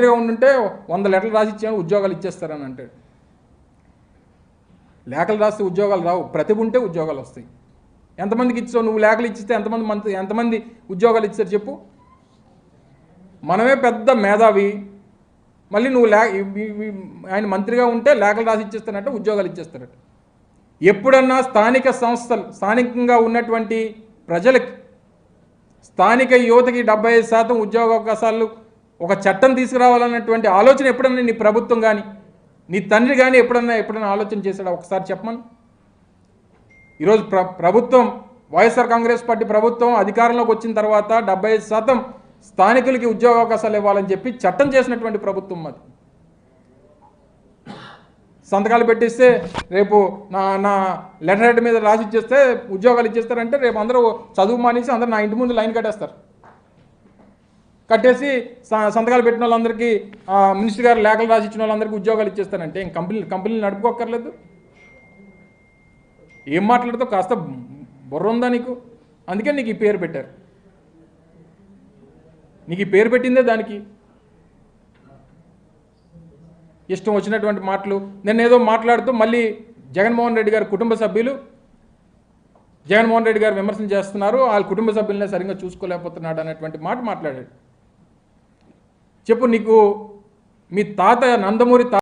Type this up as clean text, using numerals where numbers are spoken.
ఉండుంటే 100 లెటర్లు రాసి ఇచ్చాను ఉద్యోగాలు ఇచ్చేస్తారని అంటాడు. లేఖలు రాస్తే ఉద్యోగాలు రావు, ప్రతిభ ఉంటే ఉద్యోగాలు వస్తాయి. ఎంతమందికి ఇచ్చావు నువ్వు? లేఖలు ఇచ్చితే ఎంతమంది ఉద్యోగాలు ఇచ్చారు చెప్పు? మనమే పెద్ద మేధావి, మళ్ళీ నువ్వు ఆయన మంత్రిగా ఉంటే లేఖలు రాసి ఇచ్చేస్తానంటే ఉద్యోగాలు ఇచ్చేస్తారట. ఎప్పుడన్నా స్థానిక సంస్థలు, స్థానికంగా ఉన్నటువంటి ప్రజలకి, స్థానిక యువతకి 75% ఉద్యోగ అవకాశాలు ఒక చట్టం తీసుకురావాలన్నటువంటి ఆలోచన ఎప్పుడన్నా నీ ప్రభుత్వం కానీ నీ తండ్రి కానీ ఎప్పుడన్నా ఆలోచన చేశాడా? ఒకసారి చెప్పమను. ఈరోజు ప్రభుత్వం, వైఎస్ఆర్ కాంగ్రెస్ పార్టీ ప్రభుత్వం అధికారంలోకి వచ్చిన తర్వాత 75% స్థానికులకి ఉద్యోగ అవకాశాలు ఇవ్వాలని చెప్పి చట్టం చేసినటువంటి ప్రభుత్వం అది. సంతకాలు పెట్టిస్తే రేపు నా లెటర్ హెడ్ మీద రాసి ఇచ్చేస్తే ఉద్యోగాలు ఇచ్చేస్తారంటే రేపు అందరూ చదువు మానేసి అందరూ నా ఇంటి ముందు లైన్ కట్టేస్తారు. కట్టేసి సంతకాలు పెట్టిన వాళ్ళందరికీ, మినిస్టర్ గారు లేఖలు రాసి ఇచ్చిన వాళ్ళందరికీ ఉద్యోగాలు ఇచ్చేస్తానంటే కంపెనీలు నడుపుకోక్కర్లేదు. ఏం మాట్లాడుతావు? కాస్త బుర్ర ఉందా నీకు? అందుకే నీకు ఈ పేరు పెట్టారు. నీకు ఈ పేరు పెట్టిందే దానికి. ఇష్టం వచ్చినటువంటి మాటలు. నేను ఏదో మాట్లాడుతూ మళ్ళీ జగన్మోహన్ రెడ్డి గారి కుటుంబ సభ్యులు జగన్మోహన్ రెడ్డి గారు విమర్శలు చేస్తున్నారు, వాళ్ళ కుటుంబ సభ్యులనే సరిగ్గా చూసుకోలేకపోతున్నాడు అనేటువంటి మాట మాట్లాడాడు. చెప్పు, నీకు మీ తాత నందమూరి